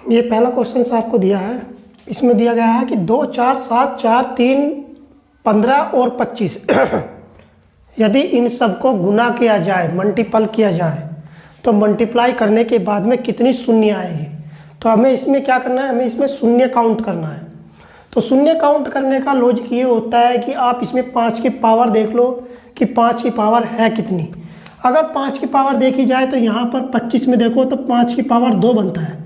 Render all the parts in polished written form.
ये पहला क्वेश्चन आपको दिया है। इसमें दिया गया है कि 2, 4, 7, 4, 3, 15 और 25 यदि इन सबको गुना किया जाए, मल्टीपल किया जाए, तो मल्टीप्लाई करने के बाद में कितनी शून्य आएगी। तो हमें इसमें क्या करना है, हमें इसमें शून्य काउंट करना है। तो शून्य काउंट करने का लॉजिक ये होता है कि आप इसमें 5 की पावर देख लो कि 5 की पावर है कितनी। अगर 5 की पावर देखी जाए तो यहाँ पर 25 में देखो तो 5 की पावर 2 बनता है,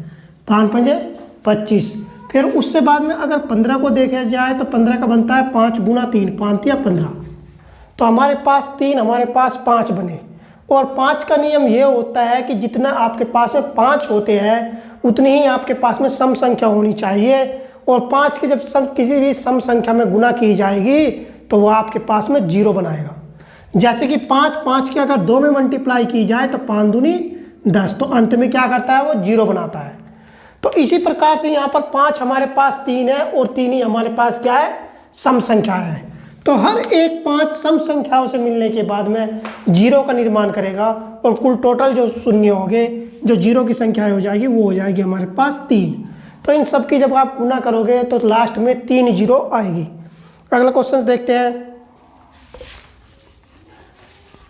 5 5 25। फिर उससे बाद में अगर 15 को देखा जाए तो 15 का बनता है 5 गुना 3, 5 या 15। तो हमारे पास 3, हमारे पास 5 बने। और 5 का नियम ये होता है कि जितना आपके पास में 5 होते हैं उतनी ही आपके पास में सम संख्या होनी चाहिए। और 5 की जब किसी भी सम संख्या में गुना की जाएगी तो वो आपके पास में 0 बनाएगा। जैसे कि 5 की अगर 2 में मल्टीप्लाई की जाए तो 5 दूनी 10, तो अंत में क्या करता है, वो 0 बनाता है। तो इसी प्रकार से यहाँ पर 5 हमारे पास 3 है और 3 ही हमारे पास क्या है, सम संख्या है। तो हर एक 5 सम संख्याओं से मिलने के बाद में 0 का निर्माण करेगा और कुल टोटल जो शून्य हो गए, जो 0 की संख्या हो जाएगी, वो हो जाएगी हमारे पास 3। तो इन सब की जब आप गुना करोगे तो लास्ट में 3 0 आएगी। अगला क्वेश्चन देखते हैं।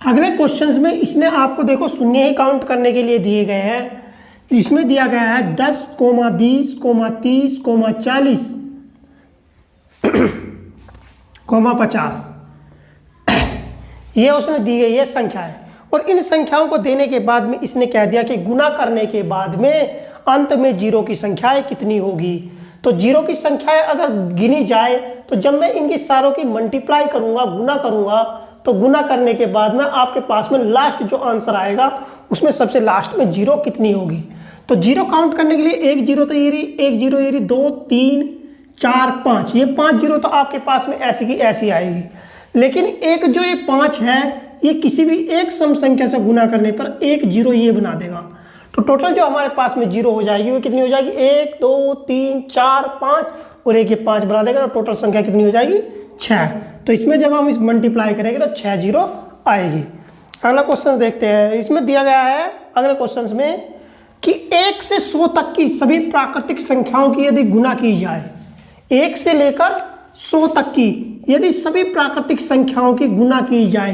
अगले क्वेश्चंस में इसने आपको देखो शून्य ही काउंट करने के लिए दिए गए हैं। इसमें दिया गया है 10, 20, 30, 40, 50। ये उसने दी गई है संख्या है। और इन संख्याओं को देने के बाद में इसने कह दिया कि गुना करने के बाद में अंत में 0 की संख्याएं कितनी होगी। तो 0 की संख्याएं अगर गिनी जाए तो जब मैं इनकी सारों की मल्टीप्लाई करूंगा, गुना करूंगा, तो गुना करने के बाद में आपके पास में लास्ट जो आंसर आएगा उसमें सबसे लास्ट में 0 कितनी होगी। तो 0 काउंट करने के लिए 1 0 तो ये रही, 1 0 ये रही, 2 3 4 5, ये 5 0 तो आपके पास में ऐसी की ऐसी आएगी। लेकिन एक जो ये 5 है ये किसी भी एक सम संख्या से गुना करने पर 1 0 ये बना देगा। तो टोटल जो हमारे पास में 0 हो जाएगी वो कितनी हो जाएगी, 1 2 3 4 5 और एक ये 5 बना देगा। तो टोटल संख्या कितनी हो जाएगी, 6। तो इसमें जब हम इस मल्टीप्लाई करेंगे तो 6 0 आएगी। अगला क्वेश्चन देखते हैं। इसमें दिया गया है अगले क्वेश्चन में कि 1 से 100 तक की सभी प्राकृतिक संख्याओं की यदि गुना की जाए, 1 से लेकर 100 तक की यदि सभी प्राकृतिक संख्याओं की गुना की जाए,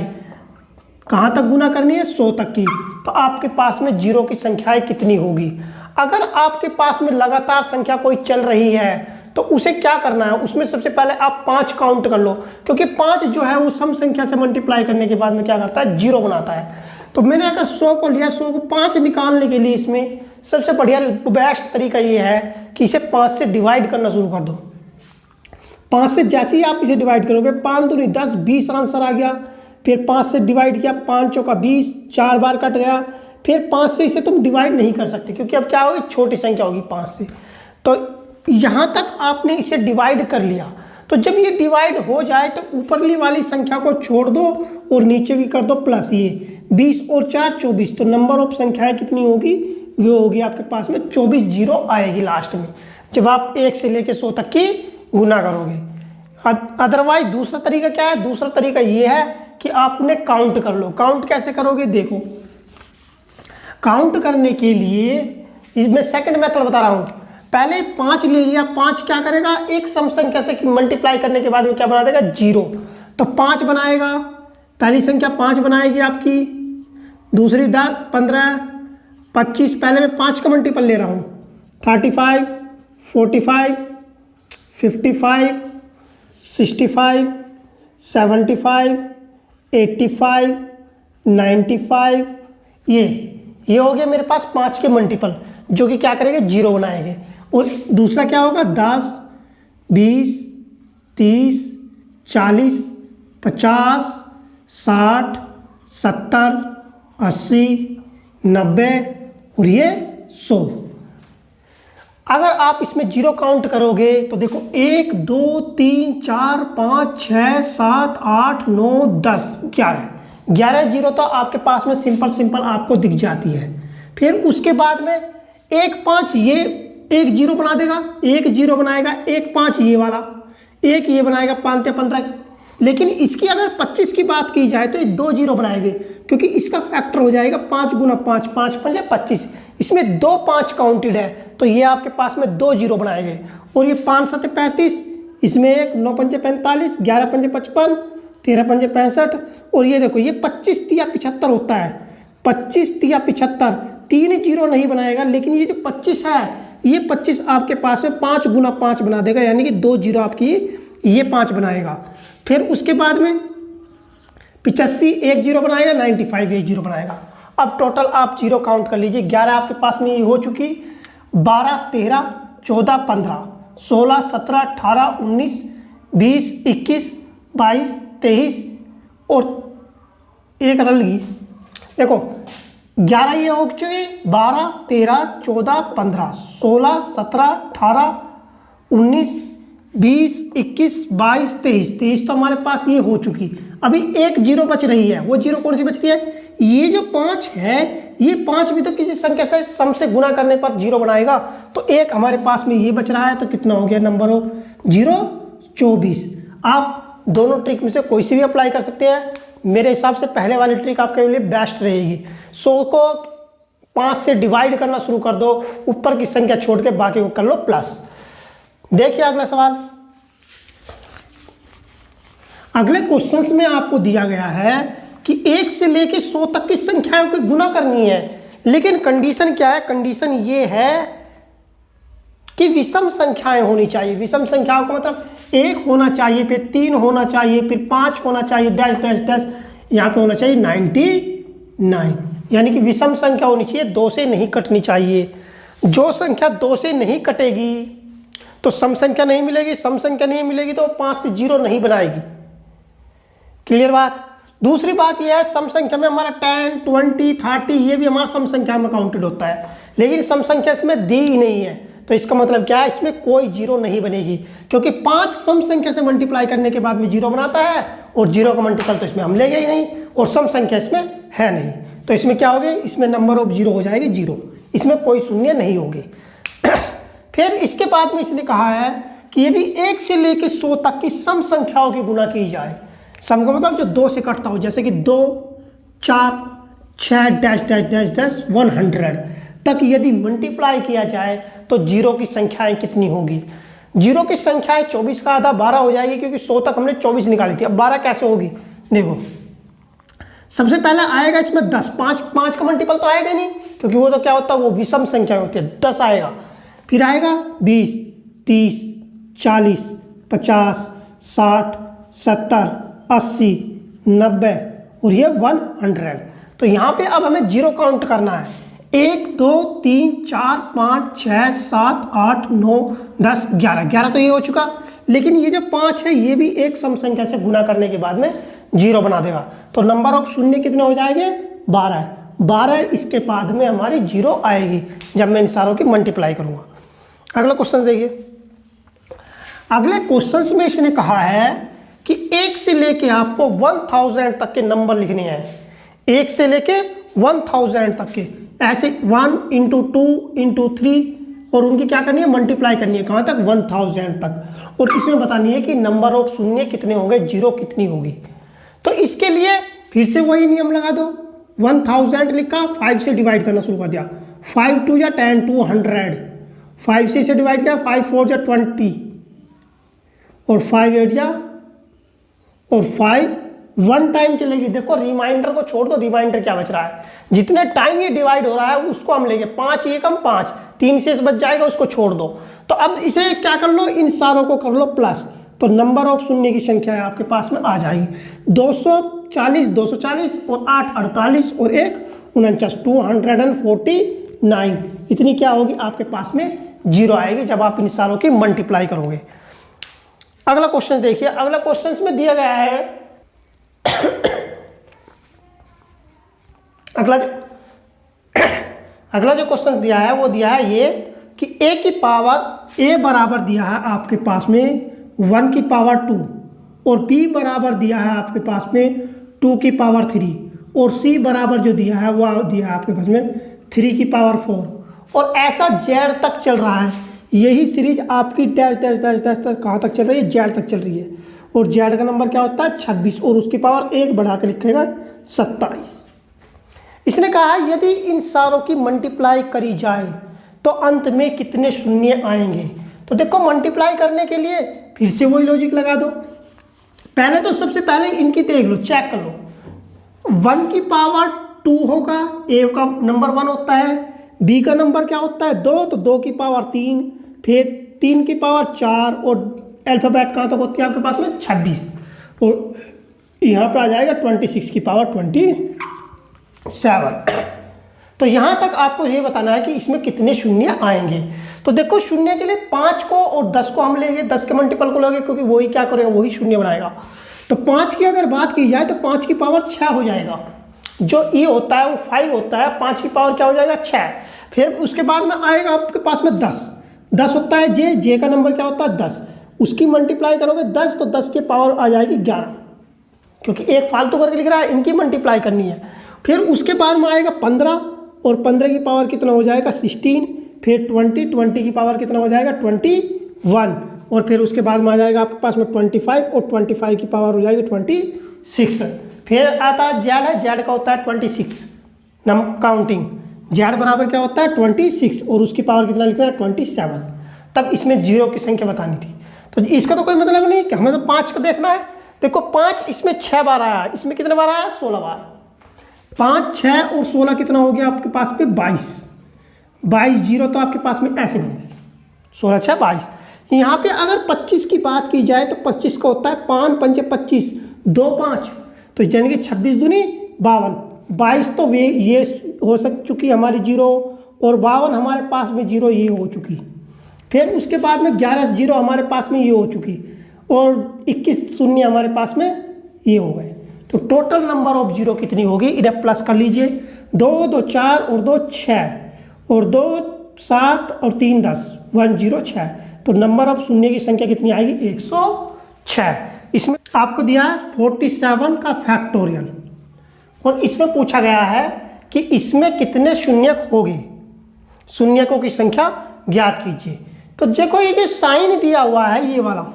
कहाँ तक गुना करनी है, 100 तक की, तो आपके पास में 0 की संख्याएं कितनी होगी। अगर आपके पास में लगातार संख्या कोई चल रही है तो उसे क्या करना है, उसमें सबसे पहले आप 5 काउंट कर लो, क्योंकि 5 जो है वो सम संख्या से मल्टीप्लाई करने के बाद में क्या करता है, 0 बनाता है। तो मैंने अगर 100 को लिया, 100 को 5 निकालने के लिए इसमें सबसे बढ़िया बेस्ट तरीका ये है कि इसे 5 से डिवाइड करना शुरू कर दो। 5 से जैसे ही आप इसे डिवाइड करोगे, 5 दूनी 10, 20 आंसर आ गया। फिर 5 से डिवाइड किया, 5 चौका 20, 4 बार कट गया। फिर 5 से इसे तुम डिवाइड नहीं कर सकते क्योंकि अब क्या होगी, छोटी संख्या होगी 5 से। तो यहाँ तक आपने इसे डिवाइड कर लिया। तो जब ये डिवाइड हो जाए तो ऊपरली वाली संख्या को छोड़ दो और नीचे की कर दो प्लस। ये 20 और 4 24, तो नंबर ऑफ संख्याएं कितनी होगी, वो होगी आपके पास में 24 0 आएगी लास्ट में, जब आप 1 से लेकर 100 तक की गुना करोगे। अदरवाइज दूसरा तरीका क्या है, दूसरा तरीका ये है कि आप उन्हें काउंट कर लो। काउंट कैसे करोगे, देखो काउंट करने के लिए इसमें सेकंड मेथड बता रहा हूं। पहले 5 ले लिया, 5 क्या करेगा, एक सम संख्या से मल्टीप्लाई करने के बाद में क्या बना देगा, 0। तो 5 बनाएगा, पहली संख्या 5 बनाएगी आपकी, दूसरी 10 15 25, पहले मैं 5 का मल्टीपल ले रहा हूं, 35 45 55 65 75 85 95, ये हो गया मेरे पास 5 के मल्टीपल जो कि क्या करेंगे, 0 बनाएंगे। और दूसरा क्या होगा, 10 20 30 40 50 60 70 80 90 और ये 100। अगर आप इसमें 0 काउंट करोगे तो देखो 1 2 3 4 5 6 7 8 9 10 11 0 तो आपके पास में सिंपल आपको दिख जाती है। फिर उसके बाद में 1 5 ये 1 0 बना देगा, 1 0 बनाएगा, 1 5 ये वाला, 1 ये बनाएगा, 5 15। लेकिन इसकी अगर 25 की बात की जाए तो ये 2 0 बनाएंगे क्योंकि इसका फैक्टर हो जाएगा 5 गुना 5 5 5 25। इसमें 2 5 काउंटेड है, तो ये आपके पास में 2 जीरो बनाए गए। और ये 5 7 35, इसमें 1 9 5 45, 11 5 55, 13 5 65, और ये देखो ये 25 तिया 75 होता है। 25 तिया 75, 3 जीरो नहीं बनाएगा, लेकिन ये जो 25 है ये 25 आपके पास में 5 गुना 5 बना देगा, यानी कि 2 जीरो आपकी ये 5 बनाएगा। फिर उसके बाद में 85 1 जीरो बनाएगा, 95 1 जीरो बनाएगा। अब टोटल आप जीरो काउंट कर लीजिए। 11 आपके पास में ये हो चुकी, 12 13 14 15 16 17 18 19 20 21 22 23 और एक रल गई। देखो 11 ये हो चुकी, 12 13 14 15 16 17 18 19 20 21 22 23 तो हमारे पास ये हो चुकी। अभी एक जीरो बच रही है, वो जीरो कौन सी बच रही है? ये जो 5 है, ये 5 भी तो किसी संख्या से सम से गुना करने पर जीरो बनाएगा, तो एक हमारे पास में ये बच रहा है, तो कितना हो गया नंबर ऑफ जीरो 24। आप दोनों ट्रिक में से कोई सी भी अप्लाई कर सकते हैं। मेरे हिसाब से पहले वाली ट्रिक आपके लिए बेस्ट रहेगी। 100 को 5 से डिवाइड करना शुरू कर दो, ऊपर की संख्या छोड़ के बाकी को कर लो प्लस। देखिए अगला सवाल। अगले क्वेश्चंस में आपको दिया गया है कि 1 से लेके 100 तक की संख्याओं की गुना करनी है, लेकिन कंडीशन क्या है? कंडीशन ये है कि विषम संख्याएं होनी चाहिए। विषम संख्याओं का मतलब 1 होना चाहिए, फिर 3 होना चाहिए, फिर 5 होना चाहिए, डैश डैश डैश, यहाँ पे होना चाहिए 99, यानी कि विषम संख्या होनी चाहिए, 2 से नहीं कटनी चाहिए। जो संख्या 2 से नहीं कटेगी तो सम संख्या नहीं मिलेगी, सम संख्या नहीं मिलेगी तो 5 से जीरो नहीं बनाएगी। क्लियर बात? दूसरी बात यह है, सम संख्या में हमारा 10 20 30 ये भी हमारा सम संख्या में काउंटेड होता है, लेकिन सम संख्या इसमें दी ही नहीं है, तो इसका मतलब क्या है? इसमें कोई जीरो नहीं बनेगी, क्योंकि 5 सम संख्या से मल्टीप्लाई करने के बाद में जीरो बनाता है, और जीरो का मल्टीपल तो इसमें हम लेंगे ही नहीं, और सम संख्या इसमें है नहीं, तो इसमें क्या होगी? इसमें नंबर ऑफ जीरो हो जाएगी जीरो, इसमें कोई शून्य नहीं होगी। फिर इसके बाद में इसने कहा है कि यदि 1 से लेकर 100 तक की सम संख्याओं की गुना की जाए, सम का मतलब जो 2 से कटता हो, जैसे कि 2 4 6 डैश डैश डैश डैश 100 तक यदि मल्टीप्लाई किया जाए तो जीरो की संख्याएं कितनी होगी? जीरो की संख्याएं 24 का आधा 12 हो जाएगी, क्योंकि 100 तक हमने 24 निकाली थी। अब 12 कैसे होगी? देखो सबसे पहले आएगा इसमें 10, 5 का मल्टीपल तो आएगा नहीं, क्योंकि वो तो क्या होता है, वो विषम संख्या होती है, 10 आएगा। फिर आएगा 20 30 40 50 60 70 80 90 और ये 100। तो यहाँ पे अब हमें जीरो काउंट करना है। 1 2 3 4 5 6 7 8 9 10 11 तो ये हो चुका, लेकिन ये जो 5 है ये भी एक सम संख्या से गुना करने के बाद में जीरो बना देगा, तो नंबर ऑफ शून्य कितने हो जाएंगे? 12 इसके बाद में हमारी जीरो आएगी जब मैं इन सारों की मल्टीप्लाई करूँगा। अगला क्वेश्चन देखिए। अगले क्वेश्चन में इसने कहा है कि 1 से लेके आपको 1000 तक के नंबर लिखने हैं, 1 से लेके 1000 तक के, ऐसे 1 इंटू 2 इंटू 3, और उनकी क्या करनी है? मल्टीप्लाई करनी है। कहाँ तक? 1000 तक। और इसमें बतानी है कि नंबर ऑफ शून्य कितने होंगे, जीरो कितनी होगी। तो इसके लिए फिर से वही नियम लगा दो। 1000 लिखा, 5 से डिवाइड करना शुरू कर दिया, 5 2 या 10 2 100, 5 से डिवाइड किया, 5 4 या 20, और 5 8 या, और 5 1 टाइम चलेगी। देखो रिमाइंडर को छोड़ दो, रिमाइंडर क्या बच रहा है? जितने टाइम ये डिवाइड हो रहा है उसको हम लेंगे, 5 ये कम 5, 3 शेष बच जाएगा, उसको छोड़ दो। तो अब इसे क्या कर लो? इन सारों को कर लो प्लस, तो नंबर ऑफ शून्य की संख्या आपके पास में आ जाएगी 240 और 8 48 और 1 49, 249। इतनी क्या होगी आपके पास में? जीरो आएगी जब आप इन सारों की मल्टीप्लाई करोगे। अगला क्वेश्चन देखिए। अगला क्वेश्चन में दिया गया है अगला जो क्वेश्चन दिया है वो दिया है ये कि a की पावर a बराबर दिया है आपके पास में 1 की पावर 2, और b बराबर दिया है आपके पास में 2 की पावर 3, और c बराबर जो दिया है वो दिया है आपके पास में 3 की पावर 4, और ऐसा z तक चल रहा है। यही सीरीज आपकी डैश डैश डैश डैश तक कहाँ तक चल रही है? z तक चल रही है, और z का नंबर क्या होता है? 26, और उसकी पावर 1 बढ़ा के लिखेगा 27। इसने कहा है यदि इन सारों की मल्टीप्लाई करी जाए तो अंत में कितने शून्य आएंगे। तो देखो मल्टीप्लाई करने के लिए फिर से वही लॉजिक लगा दो। पहले तो सबसे पहले इनकी देख लो, चेक कर लो। 1 की पावर 2 होगा, ए का नंबर 1 होता है, बी का नंबर क्या होता है 2, तो 2 की पावर 3, फिर 3 की पावर 4 और अल्फाबेट कहाँ तक होती है आपके पास में 26, और यहाँ पे आ जाएगा 26 की पावर 27। तो यहाँ तक आपको ये बताना है कि इसमें कितने शून्य आएंगे। तो देखो शून्य के लिए 5 को और 10 को हम लेंगे, 10 के मल्टीपल को लेंगे, क्योंकि वही क्या करेगा, वही शून्य बनाएगा। तो 5 की अगर बात की जाए तो 5 की पावर 6 हो जाएगा। जो ई होता है वो 5 होता है, 5 की पावर क्या हो जाएगा 6। फिर उसके बाद में आएगा आपके पास में 10 होता है जे का नंबर क्या होता है 10, उसकी मल्टीप्लाई करोगे 10 तो 10 की पावर आ जाएगी 11, क्योंकि एक फालतू करके लिख रहा है, इनकी मल्टीप्लाई करनी है। फिर उसके बाद में आएगा 15 और 15 की पावर कितना हो जाएगा 16, फिर 20 की पावर कितना हो जाएगा 21, और फिर उसके बाद में आ जाएगा आपके पास में 25 और 25 की पावर हो जाएगी 26। फिर आता है जेड है, जेड का होता है 26 काउंटिंग, जेड बराबर क्या होता है 26 और उसकी पावर कितना लिखना है 27। तब इसमें जीरो की संख्या बतानी थी। तो इसका तो कोई मतलब नहीं कि हमें तो 5 का देखना है। देखो 5 इसमें 6 बार आया, इसमें कितने बार आया 16 बार। 5, 6 और 16 कितना हो गया आपके पास में 22 जीरो, तो आपके पास में ऐसे बन गए 16, 6, 22। यहाँ पे अगर 25 की बात की जाए तो 25 का होता है 5 पंजे 25, 2 5, तो यानी कि 26 दूनी 52, 22 तो वे ये हो चुकी हमारी जीरो, और 52 हमारे पास में जीरो ये हो चुकी। फिर उसके बाद में 11 जीरो हमारे पास में ये हो चुकी, और 21 शून्य हमारे पास में ये हो गए। तो टोटल नंबर ऑफ जीरो कितनी होगी, इन्हें प्लस कर लीजिए। 2 2 4 और 2 6 और 2 7 और 3 10, 106। तो नंबर ऑफ शून्य की संख्या कितनी आएगी 106। इसमें आपको दिया है 47 का फैक्टोरियल, और इसमें पूछा गया है कि इसमें कितने शून्यक होंगे, शून्यकों की संख्या ज्ञात कीजिए। तो देखो ये जो साइन दिया हुआ है ये वाला,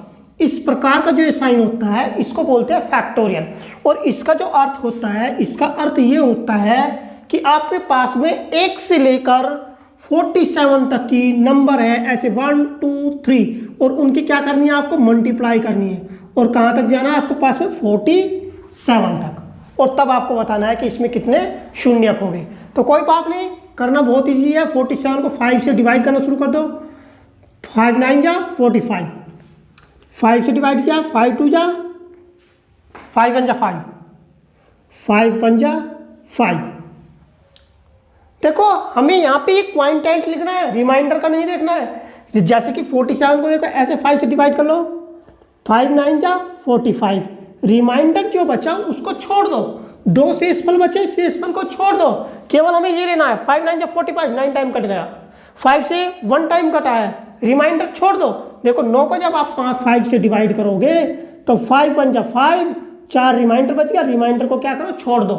इस प्रकार का जो ये साइन होता है इसको बोलते हैं फैक्टोरियल, और इसका जो अर्थ होता है, इसका अर्थ ये होता है कि आपके पास में 1 से लेकर 47 तक की नंबर है, ऐसे 1 2 3, और उनकी क्या करनी है आपको मल्टीप्लाई करनी है, और कहाँ तक जाना है आपके पास में 47 तक, और तब आपको बताना है कि इसमें कितने शून्यक हो गए। तो कोई बात नहीं, करना बहुत ईजी है। 47 को 5 से डिवाइड करना शुरू कर दो, 5 9 जा 45, 5 से डिवाइड किया, 5 2 जा 5 1 जा 5, 5 1 जा 5। देखो हमें यहाँ पे एक क्वांटाइट लिखना है, रिमाइंडर का नहीं देखना है। जैसे कि 47 को देखो ऐसे 5 से डिवाइड कर लो, 5 9 जा 45, रिमाइंडर जो बचा उसको छोड़ दो, 2 शेषफल बचे, शेषफल को छोड़ दो, केवल हमें ये लेना है 5 9 जा 45, 9 टाइम कट गया, 5 से 1 टाइम कटा है, रिमाइंडर छोड़ दो। देखो 9 को जब आप 5 से डिवाइड करोगे तो 5 1 जा 5, 4 रिमाइंडर बच गया, रिमाइंडर को क्या करो छोड़ दो।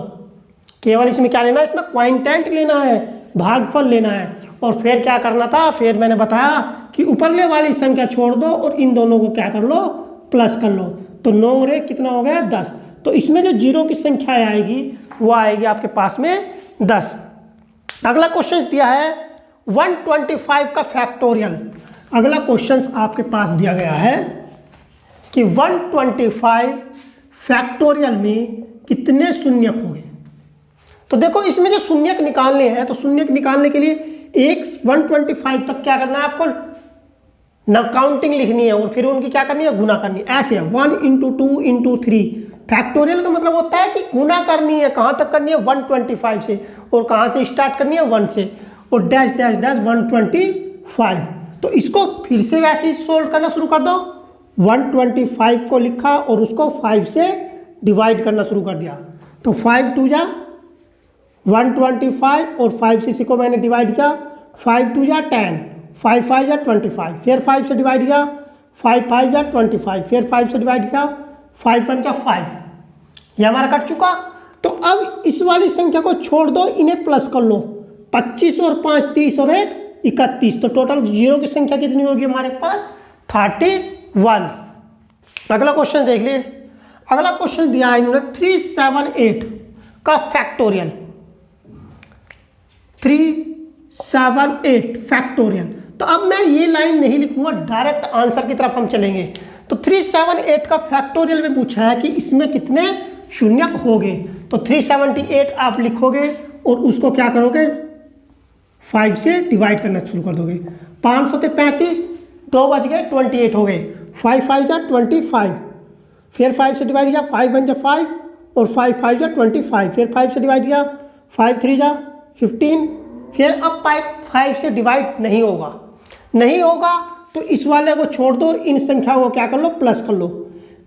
केवल इसमें क्या लेना है, इसमें क्वांटाइट लेना है, भागफल लेना है। और फिर क्या करना था, फिर मैंने बताया कि ऊपरले वाली संख्या छोड़ दो और इन दोनों को क्या कर लो प्लस कर लो। तो 9 रे कितना हो गया 10। तो इसमें जो जीरो की संख्या आएगी वो आएगी आपके पास में 10। अगला क्वेश्चन दिया है 125 का फैक्टोरियल। अगला क्वेश्चन आपके पास दिया गया है कि 125 फैक्टोरियल में कितने शून्यक होंगे। तो देखो इसमें जो शून्यक निकालने हैं, तो शून्यक निकालने के लिए 125 तक क्या करना है आपको ना काउंटिंग लिखनी है, और फिर उनकी क्या करनी है गुना करनी है। ऐसे 1 × 2 × 3 फैक्टोरियल का मतलब होता है कि गुना करनी है। कहाँ तक करनी है 125 से, और कहाँ से स्टार्ट करनी है 1 से, और डैश डैश डैश 125। तो इसको फिर से वैसे ही सोल्व करना शुरू कर दो। 125 को लिखा और उसको 5 से डिवाइड करना शुरू कर दिया। तो 5 2 जा 125 और 5 से इसी को मैंने डिवाइड किया, 5 2 जा 10, 5 5 जा 25, फिर 5 से डिवाइड किया, 5 5 जा 25, फिर 5 से डिवाइड किया, 5 1 जा 5। ये हमारा कट चुका। तो अब इस वाली संख्या को छोड़ दो, इन्हें प्लस कर लो, 25 और 5 30 और 1 31। तो टोटल जीरो की संख्या कितनी होगी हमारे पास 31। अगला क्वेश्चन देख लिए। अगला क्वेश्चन दिया है इन्होंने 378 का फैक्टोरियल। 378 फैक्टोरियल। तो अब मैं ये लाइन नहीं लिखूंगा, डायरेक्ट आंसर की तरफ हम चलेंगे। तो 378 का फैक्टोरियल में पूछा है कि इसमें कितने शून्यक होंगे। तो 378 आप लिखोगे और उसको क्या करोगे, 5 से डिवाइड करना शुरू कर दोगे। 5 से 35, 2 बच गए, 28 हो गए। 5 5 जा 25, फिर 5 से डिवाइड किया, 5 1 जा 5 और 5 5 जा 25, फिर 5 से डिवाइड किया, 5 3 जा 15, फिर अब 5 से डिवाइड नहीं होगा तो इस वाले को छोड़ दो और इन संख्याओं को क्या कर लो, प्लस कर लो।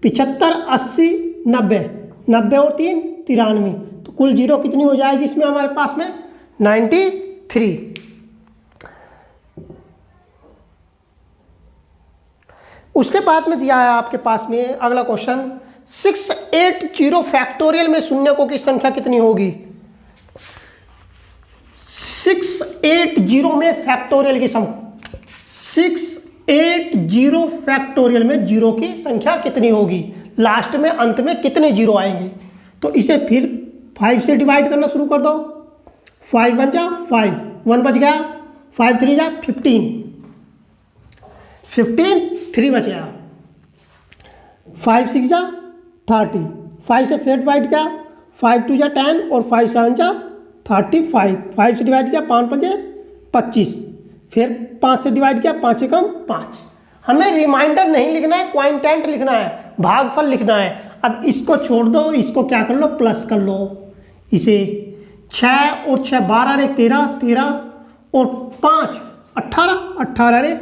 75 80 90, 90 और 3 93, तो कुल जीरो कितनी हो जाएगी इसमें हमारे पास में, 93। उसके बाद में दिया है आपके पास में अगला क्वेश्चन, 680 फैक्टोरियल में शून्यकों की संख्या कितनी होगी। 680 में फैक्टोरियल की संख्या, 680 फैक्टोरियल में जीरो की संख्या कितनी होगी, लास्ट में अंत में कितने जीरो आएंगे। तो इसे फिर 5 से डिवाइड करना शुरू कर दो। 5 1 जा 5, 1 बच गया, 5 3 जा 15, 3 बच गया, 5 6 जा 30, 5 से फिर डिवाइड किया, 5 2 जा 10 और 5 7 जा 35, 5 से डिवाइड किया, 5 5 25, फिर 5 से डिवाइड किया, 5 से कम 5। हमें रिमाइंडर नहीं लिखना है, क्वांटेंट लिखना है, भागफल लिखना है। अब इसको छोड़ दो, इसको क्या कर लो, प्लस कर लो। इसे 6 और 6 12 रे 13, 13 और 5 18, 18 रे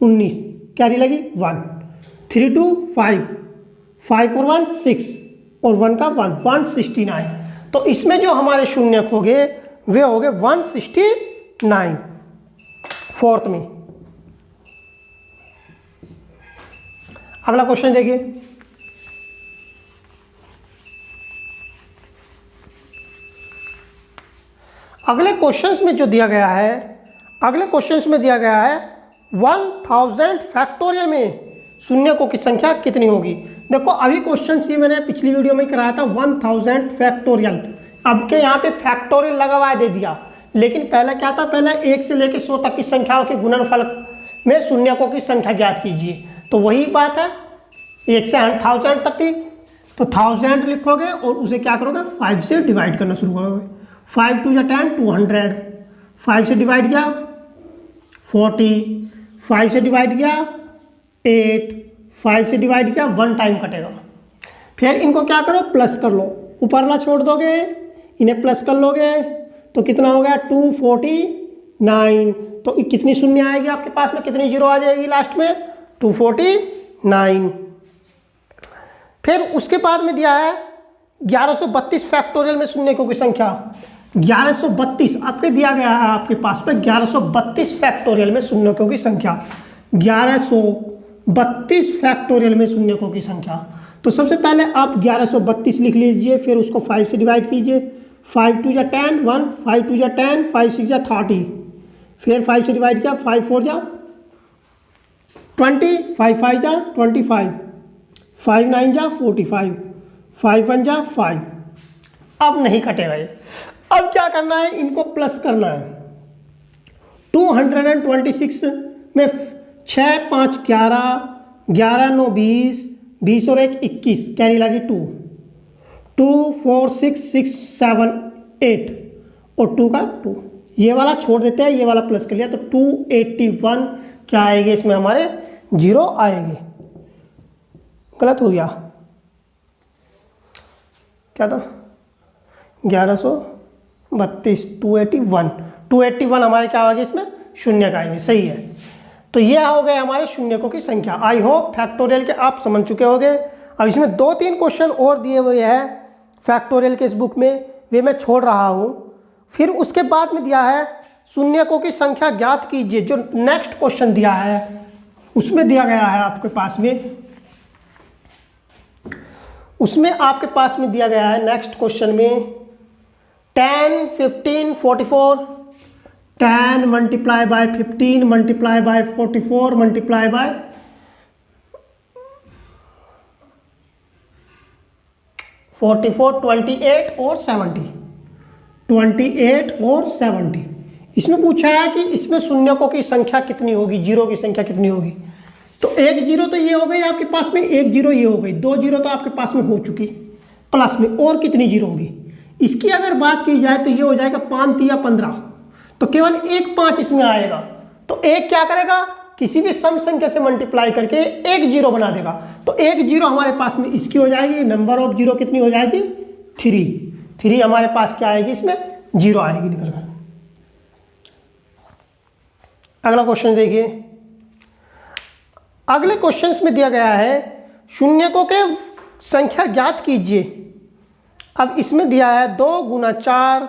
19, कैरी लगी 1, 3 2 5, 5 और 1 6 और 1 का 1, 169। तो इसमें जो हमारे शून्यक हो गए वे हो गए 169 फोर्थ में। अगला क्वेश्चन देखिए, अगले क्वेश्चंस में जो दिया गया है, अगले क्वेश्चंस में दिया गया है 1000 फैक्टोरियल में शून्यकों की संख्या कितनी होगी। देखो अभी क्वेश्चन ये मैंने पिछली वीडियो में कराया था 1000 फैक्टोरियल। अब के यहाँ पे फैक्टोरियल लगा हुआ दे दिया, लेकिन पहले क्या था, पहले 1 से लेकर 100 तक की संख्याओं के गुणनफल में शून्यकों की संख्या ज्ञात कीजिए। तो वही बात है, 1 से 1000 तक थी, तो 1000 लिखोगे और उसे क्या करोगे, 5 से डिवाइड करना शुरू करोगे। 5 2 जा 10, 200, 5 से डिवाइड किया 40, 5 से डिवाइड किया 8, 5 से डिवाइड किया 1 टाइम कटेगा। फिर इनको क्या करो, प्लस कर लो, ऊपरला छोड़ दोगे, इन्हें प्लस कर लोगे तो कितना हो गया 249। तो कितनी शून्य आएगी आपके पास में, कितनी जीरो आ जाएगी लास्ट में, 249। फिर उसके बाद में दिया है 1132 फैक्टोरियल में शून्यकों की संख्या। 1132 आपके दिया गया है आपके पास में 1132 फैक्टोरियल में शून्यकों की संख्या। 1132 फैक्टोरियल में शून्यकों की संख्या। तो सबसे पहले आप 1132 लिख लीजिए, फिर उसको 5 से डिवाइड कीजिए। 5 2 जा 10, 1, 5 2 जा 10, 5 6 जा 30, फिर 5 से डिवाइड किया, 5 4 जा 20, 5 5 जा 25, 5 9 जा 45, 5 1 जा 5। अब नहीं कटेगा ये। अब क्या करना है, इनको प्लस करना है। 226 में 6 5 11, 11 9 20, 20 और 1 21, कैरी लगी 2, 2 4 6 6 7 8 और 2 का 2। ये वाला छोड़ देते हैं, ये वाला प्लस कर लिया, तो 281 क्या आएंगे इसमें हमारे, जीरो आएंगे। गलत हो गया, क्या था 1132, 281 हमारे क्या आएंगे इसमें, शून्य का आएंगे। सही है। तो ये हो गए हमारे शून्यकों की संख्या। आई होप फैक्टोरियल के आप समझ चुके होंगे। अब इसमें 2-3 क्वेश्चन और दिए हुए हैं फैक्टोरियल के इस बुक में, वे मैं छोड़ रहा हूँ। फिर उसके बाद में दिया है शून्यकों की संख्या ज्ञात कीजिए। जो नेक्स्ट क्वेश्चन दिया है उसमें दिया गया है आपके पास में, उसमें आपके पास में दिया गया है नेक्स्ट क्वेश्चन में 10 15 44, 10 multiply by 15 multiply by 44 multiply by 44, 28 और 70, 28 और 70। इसमें पूछा है कि इसमें शून्यकों की संख्या कितनी होगी, जीरो की संख्या कितनी होगी। तो एक जीरो तो ये हो गई आपके पास में, एक जीरो ये हो गई, दो जीरो तो आपके पास में हो चुकी, प्लस में और कितनी जीरो होगी। इसकी अगर बात की जाए तो ये हो जाएगा 5 तिया 15, तो केवल एक 5 इसमें आएगा। तो एक क्या करेगा, किसी भी सम संख्या से मल्टीप्लाई करके एक जीरो बना देगा। तो एक जीरो हमारे पास में इसकी हो जाएगी, नंबर ऑफ जीरो कितनी हो जाएगी 3 हमारे पास क्या आएगी, इसमें जीरो आएगी निकल कर। अगला क्वेश्चन देखिए, अगले क्वेश्चन में दिया गया है शून्यकों के संख्या ज्ञात कीजिए। अब इसमें दिया है 2 गुना 4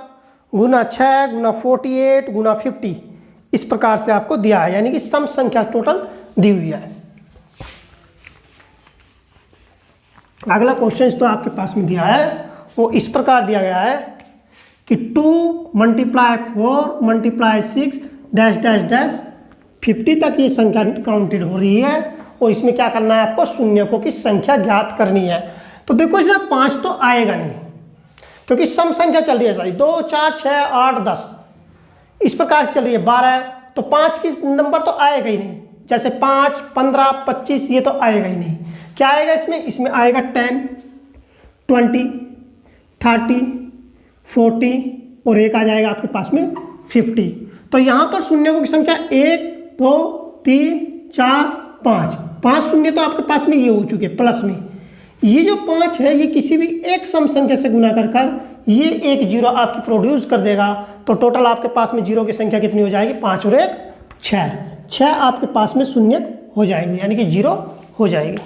गुना 6 गुना 48 गुना 50, इस प्रकार से आपको दिया है, यानी कि सम संख्या टोटल दी हुई है। अगला क्वेश्चन तो आपके पास में दिया है वो इस प्रकार दिया गया है कि 2 × 4 × 6 डैश डैश डैश 50 तक ये संख्या काउंटेड हो रही है, और इसमें क्या करना है आपको, शून्यकों की संख्या ज्ञात करनी है। तो देखो इसमें 5 तो आएगा नहीं, क्योंकि सम संख्या चल रही है सारी, 2 4 6 8 10 इस प्रकार से चल रही है, 12 तो 5 की नंबर तो आएगा ही नहीं, जैसे 5 15 25 ये तो आएगा ही नहीं। क्या आएगा इसमें, इसमें आएगा 10 20 30 40 और एक आ जाएगा आपके पास में 50। तो यहाँ पर शून्यकों की संख्या 1 2 3 4 5 शून्य तो आपके पास में ये हो चुके प्लस में। ये जो 5 है ये किसी भी एक सम संख्या से गुना कर ये एक जीरो आपकी प्रोड्यूस कर देगा। तो टोटल आपके पास में जीरो की संख्या कितनी हो जाएगी, 5 और 1 6 आपके पास में शून्य हो जाएंगे, यानी कि जीरो हो जाएगी।